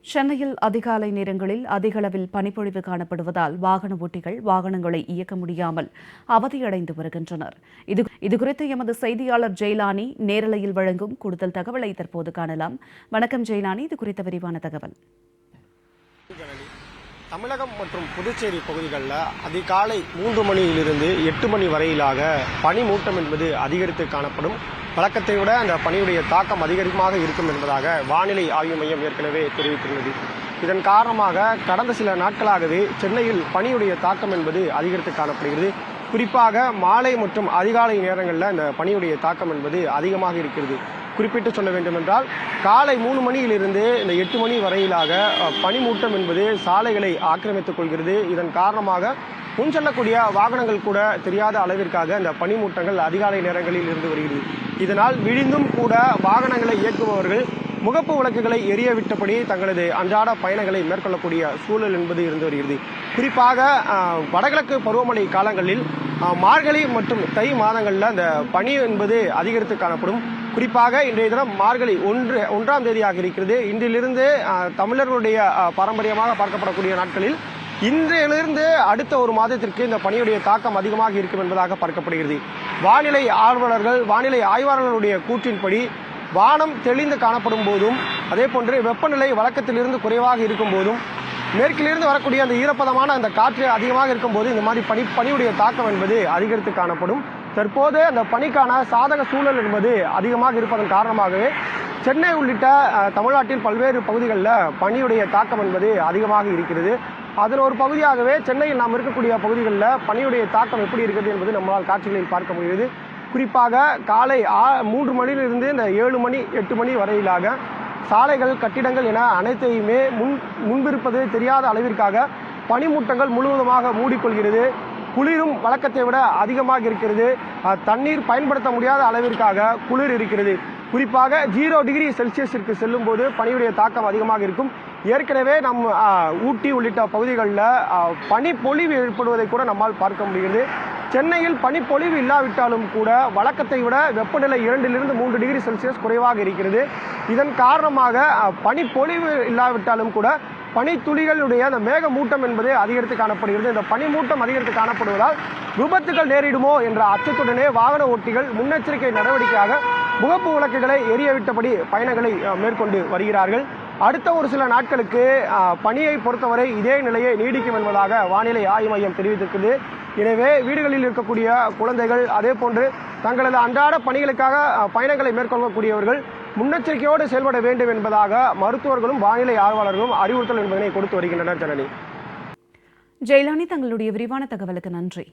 சென்னையில் அதிகாலை நேரங்களில் அதிகளவில் பனிப்பொழிவு காணப்படுவதால் வாகன ஓட்டிகள் வாகனங்களை இயக்க முடியாமல் அவதியடைந்து வருகின்றனர். இதுகுறித்து எமது செய்தியாளர் ஜெயலானி நேரலையில் வழங்கும் கூடுதல் தகவலை தற்போது காணலாம். வணக்கம் ஜெயலானி, இது குறித்த விரிவான தகவல். தமிழகம் மற்றும் புதுச்சேரி பகுதிகளில் அதிகாலை 3 மணியிலிருந்து 8 மணி வரையிலாக பனிமூட்டம் என்பது அதிகரித்து காணப்படும். வழக்கத்தை விட அந்த பனியுடைய தாக்கம் அதிகமாக இருக்கும் என்பதாக வானிலை ஆய்வு மையம் ஏற்கனவே தெரிவித்துள்ளது. இதன் காரணமாக கடந்த சில நாட்களாகவே சென்னையில் பனியுடைய தாக்கம் என்பது அதிகரித்து காணப்படுகிறது. குறிப்பாக மாலை மற்றும் அதிகாலை நேரங்களில் இந்த பனியுடைய தாக்கம் என்பது அதிகமாக இருக்கிறது. குறிப்பிட்டு சொல்ல வேண்டும் என்றால் காலை 3 மணியிலிருந்து இந்த 8 மணி வரையிலாக பனிமூட்டம் என்பது சாலைகளை ஆக்கிரமித்துக் கொள்கிறது. இதன் காரணமாக முன் செல்லக்கூடிய வாகனங்கள் கூட தெரியாத அளவிற்காக இந்த பனிமூட்டங்கள் அதிகாலை நேரங்களில் இருந்து வருகிறது. இதனால் விழிந்தும் கூட வாகனங்களை இயக்குபவர்கள் முகப்பு விளக்குகளை எரிய விட்டபடி தங்களது அன்றாட பயணங்களை மேற்கொள்ளக்கூடிய சூழல் என்பது இருந்து வருகிறது. குறிப்பாக வடகிழக்கு பருவமழை காலங்களில் மார்கழி மற்றும் தை மாதங்களில் அந்த பனி என்பது அதிகரித்து காணப்படும். குறிப்பாக இன்றைய தினம் மார்கழி 1ஆம் தேதியாக இருக்கிறது. இன்றிலிருந்து தமிழர்களுடைய பாரம்பரியமாக பார்க்கப்படக்கூடிய நாட்களில் இன்றையிலிருந்து அடுத்த ஒரு மாதத்திற்கு இந்த பனியுடைய தாக்கம் அதிகமாக இருக்கும் என்பதாக பார்க்கப்படுகிறது. வானிலை ஆர்வலர்கள், வானிலை ஆய்வாளர்களுடைய கூற்றின்படி வானம் தெளிந்து காணப்படும் போதும், அதே போன்று வெப்பநிலை வழக்கத்திலிருந்து குறைவாக இருக்கும் போதும், மேற்கிலிருந்து வரக்கூடிய அந்த ஈரப்பதமான அந்த காற்று அதிகமாக இருக்கும் போது இந்த மாதிரி பனியுடைய தாக்கம் என்பது அதிகரித்து காணப்படும். தற்போது அந்த பனிக்கான சாதக சூழல் என்பது அதிகமாக இருப்பதன் காரணமாகவே சென்னை உள்ளிட்ட தமிழ்நாட்டின் பல்வேறு பகுதிகளில் பனியுடைய தாக்கம் என்பது அதிகமாக இருக்கிறது. அதில் ஒரு பகுதியாகவே சென்னையில் நாம் இருக்கக்கூடிய பகுதிகளில் பனியுடைய தாக்கம் எப்படி இருக்கிறது என்பது நம்மளால் காட்சிகளில் பார்க்க முடிகிறது. குறிப்பாக காலை 3 மணியிலிருந்து இந்த 7 மணி 8 மணி வரையிலாக சாலைகள், கட்டிடங்கள் என அனைத்தையுமே முன்பிருப்பது தெரியாத அளவிற்காக பனிமூட்டங்கள் முழுவதுமாக மூடிக்கொள்கிறது. குளிரும் வழக்கத்தை விட அதிகமாக இருக்கிறது. தண்ணீர் பயன்படுத்த முடியாத அளவிற்காக குளிர் இருக்கிறது. குறிப்பாக 0 டிகிரி செல்சியஸிற்கு செல்லும் போது பனியுடைய தாக்கம் அதிகமாக இருக்கும். ஏற்கனவே நம் ஊட்டி உள்ளிட்ட பகுதிகளில் பனிப்பொழிவு ஏற்படுவதை கூட நம்மால் பார்க்க முடிகிறது. சென்னையில் பனிப்பொழிவு இல்லாவிட்டாலும் கூட வழக்கத்தை விட வெப்பநிலை 2லிருந்து 3 டிகிரி செல்சியஸ் குறைவாக இருக்கிறது. இதன் காரணமாக பனிப்பொழிவு இல்லாவிட்டாலும் கூட பனித்துளிகளுடைய அந்த மேகமூட்டம் என்பது அதிகரித்து காணப்படுகிறது. இந்த பனிமூட்டம் அதிகரித்து காணப்படுவதால் விபத்துகள் நேரிடுமோ என்ற அச்சத்துடனே வாகன ஓட்டிகள் முன்னெச்சரிக்கை நடவடிக்கையாக முகப்பு விளக்குகளை எரியவிட்டபடி பயணங்களை மேற்கொண்டு வருகிறார்கள். அடுத்த ஒரு சில நாட்களுக்கு பனியை பொறுத்தவரை இதே நிலையை நீடிக்கும் என்பதாக வானிலை ஆய்வு மையம் தெரிவித்திருக்கிறது. எனவே வீடுகளில் இருக்கக்கூடிய குழந்தைகள், அதே போன்று தங்களது அன்றாட பணிகளுக்காக பயணங்களை மேற்கொள்ளக்கூடியவர்கள் முன்னெச்சரிக்கையோடு செயல்பட வேண்டும் என்பதாக மருத்துவர்களும் வானிலை ஆய்வாளர்களும் அறிவுறுத்தல் என்பதனை கொடுத்து வருகின்றனர். ஜனனி, ஜெயலானி, தங்களுடைய விரிவான தகவலுக்கு நன்றி.